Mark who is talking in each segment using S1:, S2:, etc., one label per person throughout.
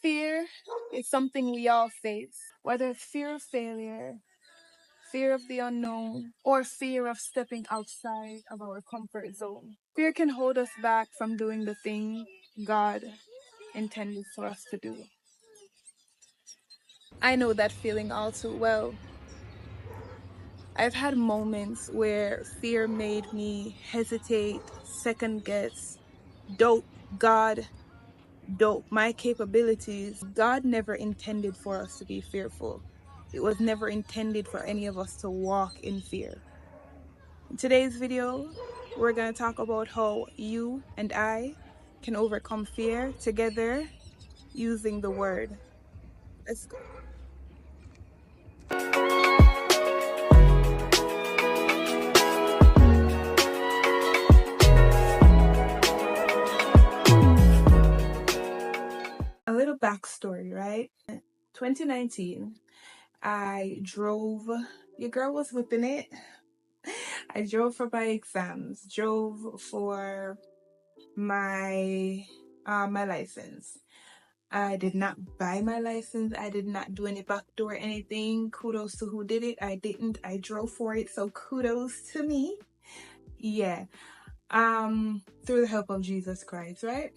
S1: Fear is something we all face, whether it's fear of failure, fear of the unknown, or fear of stepping outside of our comfort zone. Fear can hold us back from doing the thing God intended for us to do. I know that feeling all too well. I've had moments where fear made me hesitate, second guess, doubt God, doubt my capabilities. God never intended for us to be fearful. It was never intended for any of us to walk in fear. In today's video, we're going to talk about how you and I can overcome fear together using the word. Let's go. A little backstory, right? 2019, I drove, your girl was whipping it. I drove for my exams, drove for my license. I did not buy my license. I did not do any backdoor anything. Kudos to who did it. I didn't. I drove for it, so kudos to me. Yeah. Through the help of Jesus Christ, right?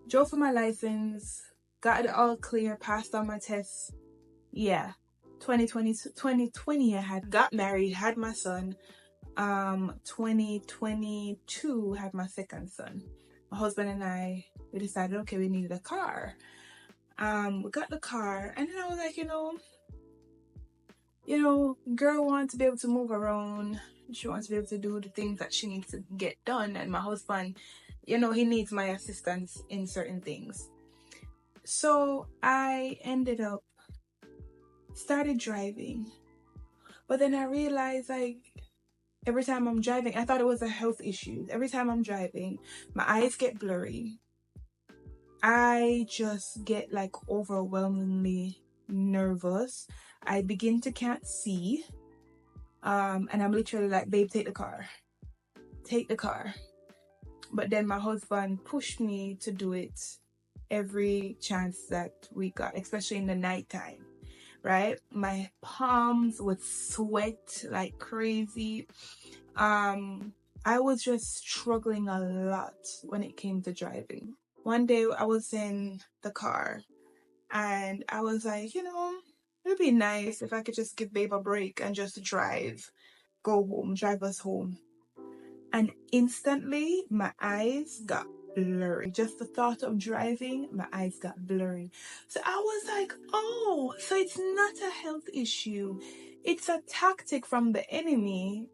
S1: Drove for my license, got it all clear, passed on my tests. Yeah. 2020 I had got married, had my son. 2022 had my second son. My husband and I, we decided, okay, we needed a car. We got the car, and then I was like, girl wants to be able to move around. She wants to be able to do the things that she needs to get done. And my husband, he needs my assistance in certain things. So I ended up started driving. But then I realized, like, every time I'm driving, I thought it was a health issue. Every time I'm driving, my eyes get blurry. I just get like overwhelmingly nervous. I begin to can't see. And I'm literally like, babe, take the car. Take the car. But then my husband pushed me to do it every chance that we got, especially in the nighttime, right? My palms would sweat like crazy. I was just struggling a lot when it came to driving. One day I was in the car and I was like, it'd be nice if I could just give babe a break and just drive us home. And instantly my eyes got blurry. Just the thought of driving, my eyes got blurry. So I was like, oh, so it's not a health issue. It's a tactic from the enemy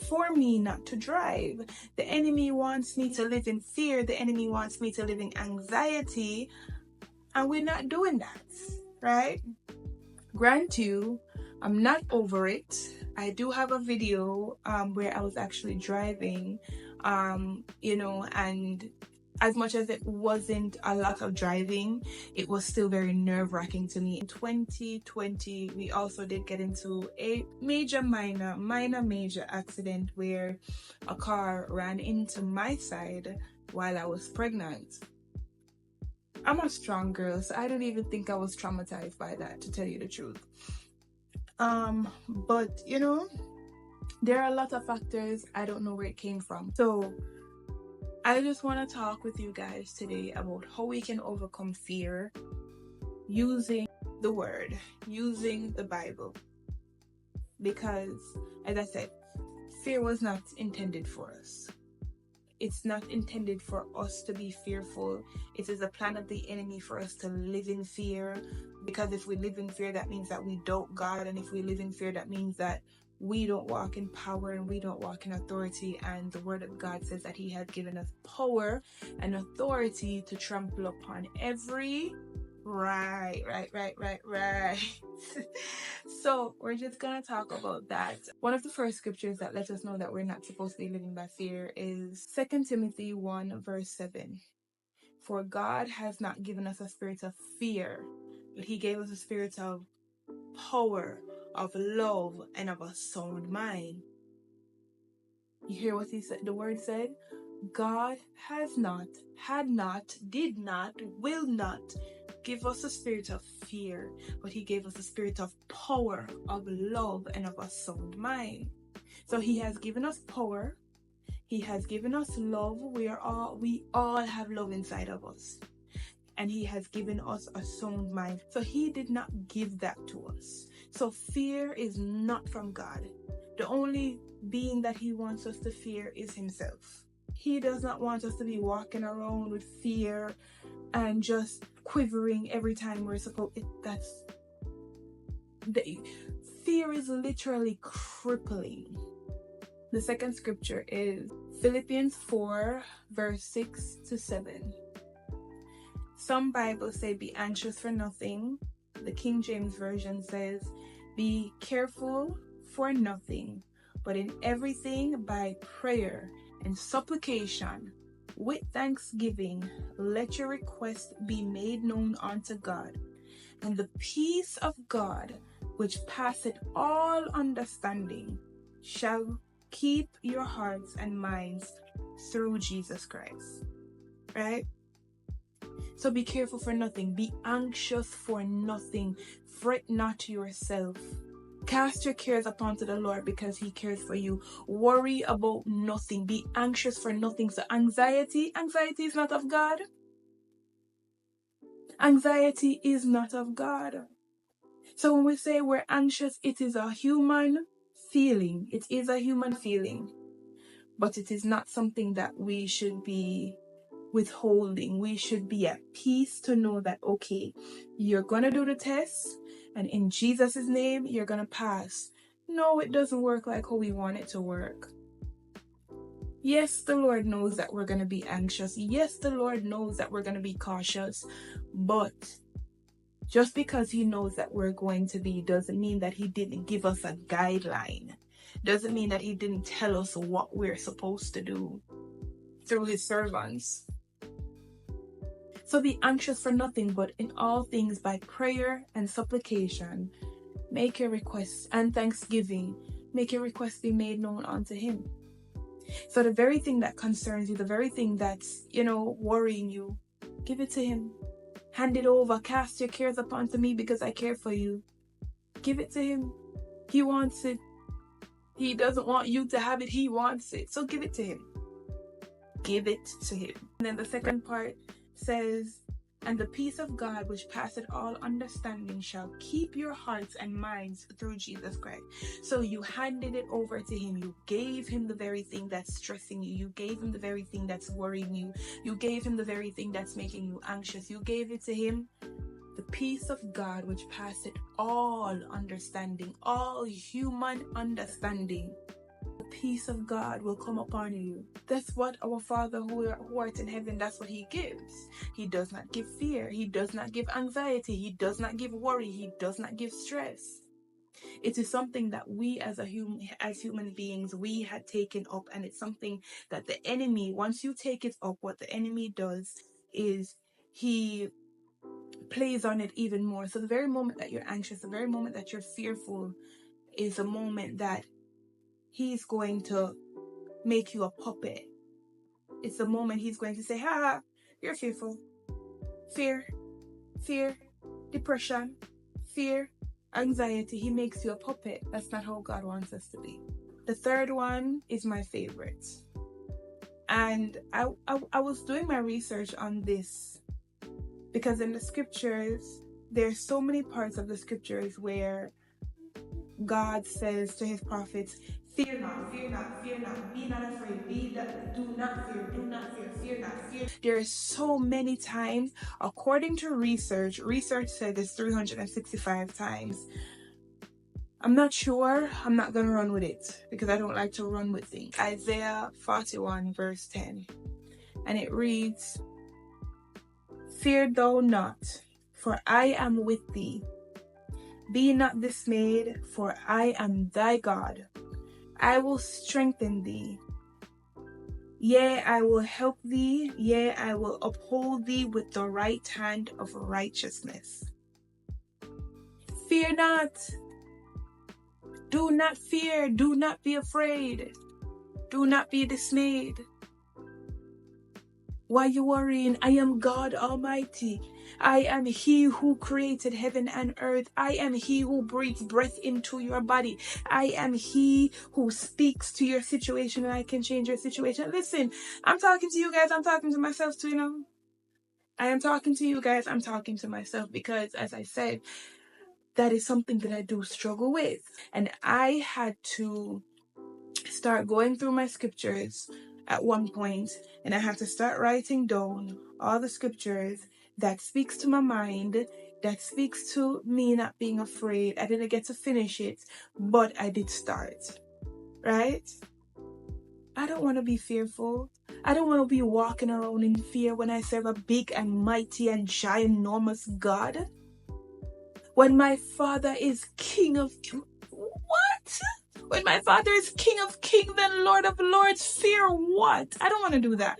S1: for me not to drive. The enemy wants me to live in fear. The enemy wants me to live in anxiety. And we're not doing that, right? Grant you, I'm not over it. I do have a video where I was actually driving, and as much as it wasn't a lot of driving, it was still very nerve-wracking to me. In 2020, we also did get into a major accident where a car ran into my side while I was pregnant. I'm a strong girl, so I don't even think I was traumatized by that, to tell you the truth. But there are a lot of factors. I don't know where it came from. So I just want to talk with you guys today about how we can overcome fear using the word, using the Bible. Because, as I said, fear was not intended for us. It's not intended for us to be fearful. It is a plan of the enemy for us to live in fear. Because if we live in fear, that means that we doubt God. And if we live in fear, that means that we don't walk in power and we don't walk in authority. And the word of God says that he has given us power and authority to trample upon every right. So we're just gonna talk about that. One of the first scriptures that lets us know that we're not supposed to be living by fear is 2 Timothy 1 verse 7. For God has not given us a spirit of fear, but he gave us a spirit of power, of love, and of a sound mind. You hear what he said? The word said, God has not, had not, did not, will not give us a spirit of fear, but he gave us a spirit of power, of love, and of a sound mind. So he has given us power. He has given us love. We all have love inside of us. And he has given us a sound mind. So he did not give that to us. So fear is not from God. The only being that he wants us to fear is himself. He does not want us to be walking around with fear and just quivering every time we're supposed. Fear is literally crippling. The second scripture is Philippians 4, verse 6 to 7. Some Bibles say, be anxious for nothing. The King James Version says, be careful for nothing, but in everything by prayer and supplication, with thanksgiving, let your request be made known unto God. And the peace of God, which passeth all understanding, shall keep your hearts and minds through Jesus Christ. Right? So be careful for nothing. Be anxious for nothing. Fret not yourself. Cast your cares upon to the Lord because he cares for you. Worry about nothing. Be anxious for nothing. So anxiety is not of God. Anxiety is not of God. So when we say we're anxious, it is a human feeling. It is a human feeling. But it is not something that we should be withholding. We should be at peace to know that, okay, you're going to do the test and in Jesus' name, you're going to pass. No, it doesn't work like how we want it to work. Yes, the Lord knows that we're going to be anxious. Yes, the Lord knows that we're going to be cautious. But just because he knows that we're going to be doesn't mean that he didn't give us a guideline. Doesn't mean that he didn't tell us what we're supposed to do through his servants. So be anxious for nothing, but in all things by prayer and supplication, make your requests and thanksgiving. Make your requests be made known unto him. So the very thing that concerns you, the very thing that's, worrying you, give it to him. Hand it over. Cast your cares upon to me because I care for you. Give it to him. He wants it. He doesn't want you to have it. He wants it. So give it to him. Give it to him. And then the second part says, and the peace of God which passeth all understanding shall keep your hearts and minds through Jesus Christ. So you handed it over to him. You gave him the very thing that's stressing you. You gave him the very thing that's worrying you. You gave him the very thing that's making you anxious. You gave it to him. The peace of God which passeth all understanding, all human understanding. The peace of God will come upon you. That's what our Father who art in heaven, that's what he gives. He does not give fear. He does not give anxiety. He does not give worry. He does not give stress. It is something that we as human beings, we had taken up, and it's something that the enemy, once you take it up, what the enemy does is he plays on it even more. So the very moment that you're anxious, the very moment that you're fearful is a moment that he's going to make you a puppet. It's the moment he's going to say, ha, you're fearful. Fear, depression, fear, anxiety. He makes you a puppet. That's not how God wants us to be. The third one is my favorite. And I was doing my research on this because in the scriptures, there's so many parts of the scriptures where God says to his prophets, fear not, be not afraid, do not fear, fear not. There's so many times, according to research said it's 365 times. I'm not sure, I'm not going to run with it because I don't like to run with things. Isaiah 41 verse 10, and it reads, fear thou not, for I am with thee. Be not dismayed, for I am thy God. I will strengthen thee. Yea, I will help thee. Yea, I will uphold thee with the right hand of righteousness. Fear not. Do not fear. Do not be afraid. Do not be dismayed. Why are you worrying? I am God Almighty. I am He who created heaven and earth. I am He who breathes breath into your body. I am He who speaks to your situation, and I can change your situation. Listen, I'm talking to you guys. I'm talking to myself too, you know. I am talking to you guys. I'm talking to myself because, as I said, that is something that I do struggle with. And I had to start going through my scriptures at one point, and I had to start writing down all the scriptures that speaks to my mind, that speaks to me not being afraid. I didn't get to finish it, but I did start, right? I don't want to be fearful. I don't want to be walking around in fear when I serve a big and mighty and ginormous God. When my Father is King of... What? When my Father is King of Kings and Lord of Lords, fear what? I don't want to do that.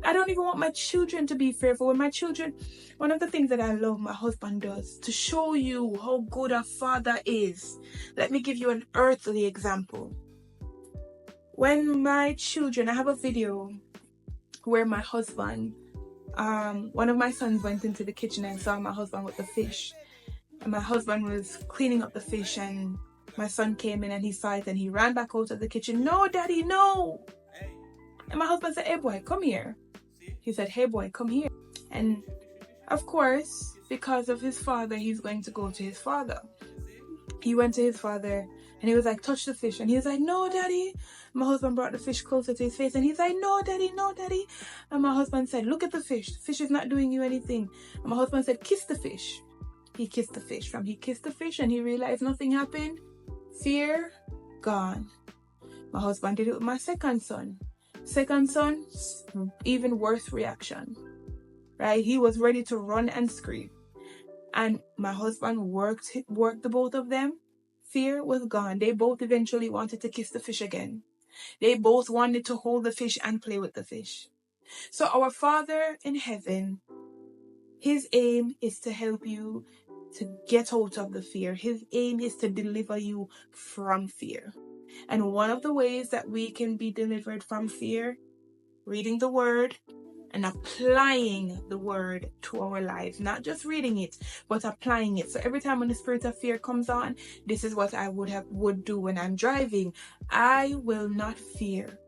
S1: I don't even want my children to be fearful. When my children, one of the things that I love my husband does to show you how good a father is, let me give you an earthly example. When my children, I have a video where my husband, one of my sons went into the kitchen and saw my husband with the fish. And my husband was cleaning up the fish, and my son came in and he saw it and he ran back out of the kitchen. No, Daddy, no. And my husband said, hey boy, come here. He said, hey boy, come here. And of course, because of his father, he's going to go to his father. He went to his father and he was like, touch the fish. And he was like, no, Daddy. My husband brought the fish closer to his face and he's like, no, Daddy, no, Daddy. And my husband said, look at the fish. The fish is not doing you anything. And my husband said, kiss the fish. He kissed the fish. He kissed the fish and he realized nothing happened. Fear, gone. My husband did it with my second son. Second son, even worse reaction. Right? He was ready to run and scream. And my husband worked the both of them. Fear was gone. They both eventually wanted to kiss the fish again. They both wanted to hold the fish and play with the fish. So our Father in heaven, His aim is to help you to get out of the fear. His aim is to deliver you from fear. And one of the ways that we can be delivered from fear, reading the Word and applying the Word to our lives. Not just reading it, but applying it. So every time when the spirit of fear comes on, this is what I would do when I'm driving. I will not fear.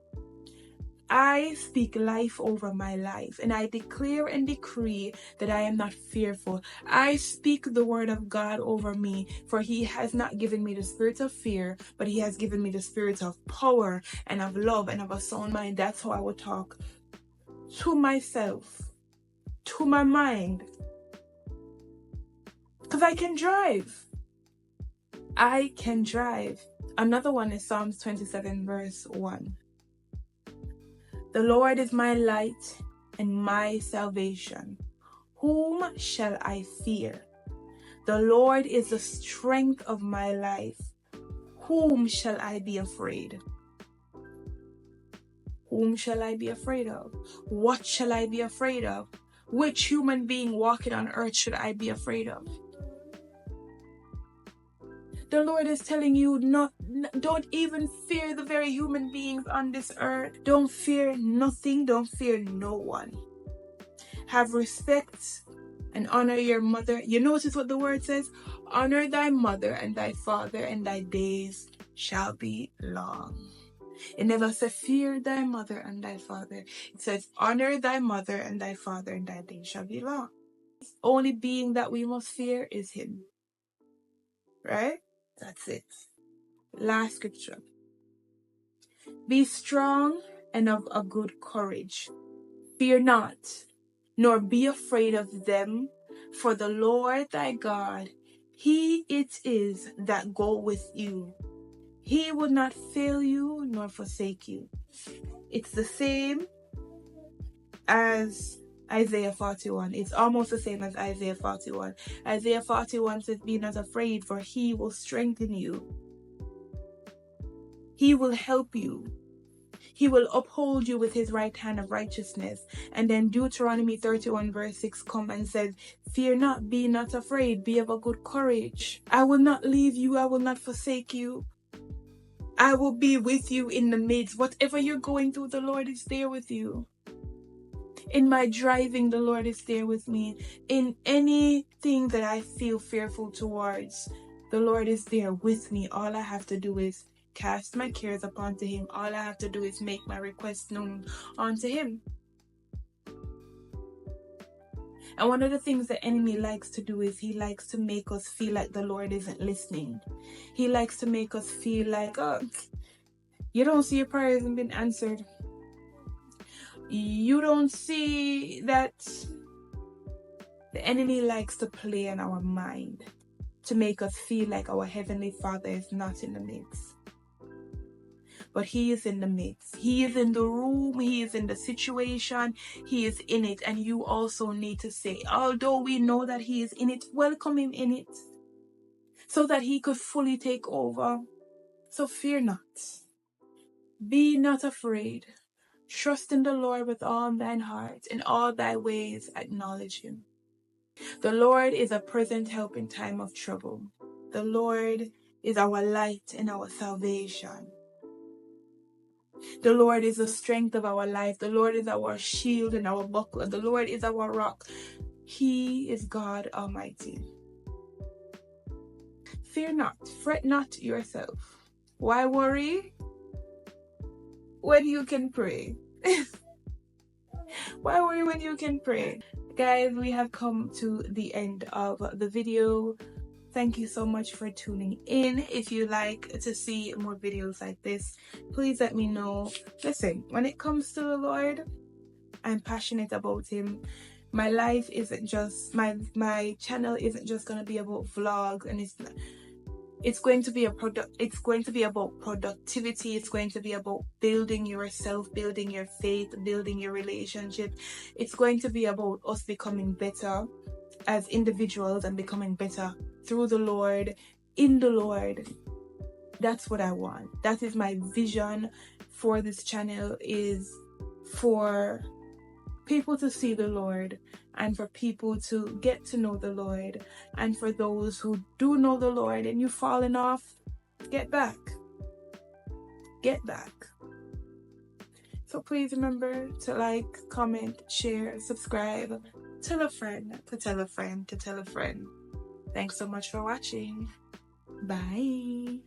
S1: I speak life over my life, and I declare and decree that I am not fearful. I speak the word of God over me, for He has not given me the spirit of fear, but He has given me the spirit of power and of love and of a sound mind. That's how I would talk to myself, to my mind, because I can drive. I can drive. Another one is Psalms 27 verse 1. The Lord is my light and my salvation. Whom shall I fear? The Lord is the strength of my life. Whom shall I be afraid? Whom shall I be afraid of? What shall I be afraid of? Which human being walking on earth should I be afraid of? The Lord is telling you, don't even fear the very human beings on this earth. Don't fear nothing. Don't fear no one. Have respect and honor your mother. You notice what the word says? Honor thy mother and thy father, and thy days shall be long. It never says fear thy mother and thy father. It says honor thy mother and thy father, and thy days shall be long. The only being that we must fear is Him. Right? That's it. Last scripture. Be strong and of a good courage. Fear not, nor be afraid of them, for the Lord thy God, He it is that go with you. He will not fail you nor forsake you. It's the same as Isaiah 41. It's almost the same as Isaiah 41. Isaiah 41 says, be not afraid, for He will strengthen you. He will help you. He will uphold you with His right hand of righteousness. And then Deuteronomy 31 verse 6 comes and says, fear not, be not afraid, be of a good courage. I will not leave you, I will not forsake you. I will be with you in the midst. Whatever you're going through, the Lord is there with you. In my driving, the Lord is there with me. In anything that I feel fearful towards, the Lord is there with me. All I have to do is cast my cares upon Him. All I have to do is make my requests known unto Him. And one of the things the enemy likes to do is he likes to make us feel like the Lord isn't listening. He likes to make us feel like, oh, you don't see your prayer hasn't been answered. You don't see that. The enemy likes to play on our mind to make us feel like our Heavenly Father is not in the midst. But He is in the midst. He is in the room. He is in the situation. He is in it. And you also need to say, although we know that He is in it, welcome Him in it so that He could fully take over. So fear not. Be not afraid. Trust in the Lord with all thine heart. In all thy ways acknowledge Him. The Lord is a present help in time of trouble. The Lord is our light and our salvation. The Lord is the strength of our life. The Lord is our shield and our buckler. The Lord is our rock. He is God Almighty. Fear not, fret not yourself. Why worry when you can pray? Why worry when you can pray? Guys, we have come to the end of the video. Thank you so much for tuning in. If you like to see more videos like this, please let me know. Listen, when it comes to the Lord, I'm passionate about Him. My life isn't just, my channel isn't just going to be about vlogs, and it's going to be about productivity. It's going to be about building yourself, building your faith, building your relationship. It's going to be about us becoming better as individuals and becoming better through the Lord, in the Lord. That's what I want. That is my vision for this channel, is for people to see the Lord and for people to get to know the Lord, and for those who do know the Lord and you've fallen off, get back. So please remember to like, comment, share, subscribe, tell a friend to tell a friend to tell a friend. Thanks so much for watching. Bye.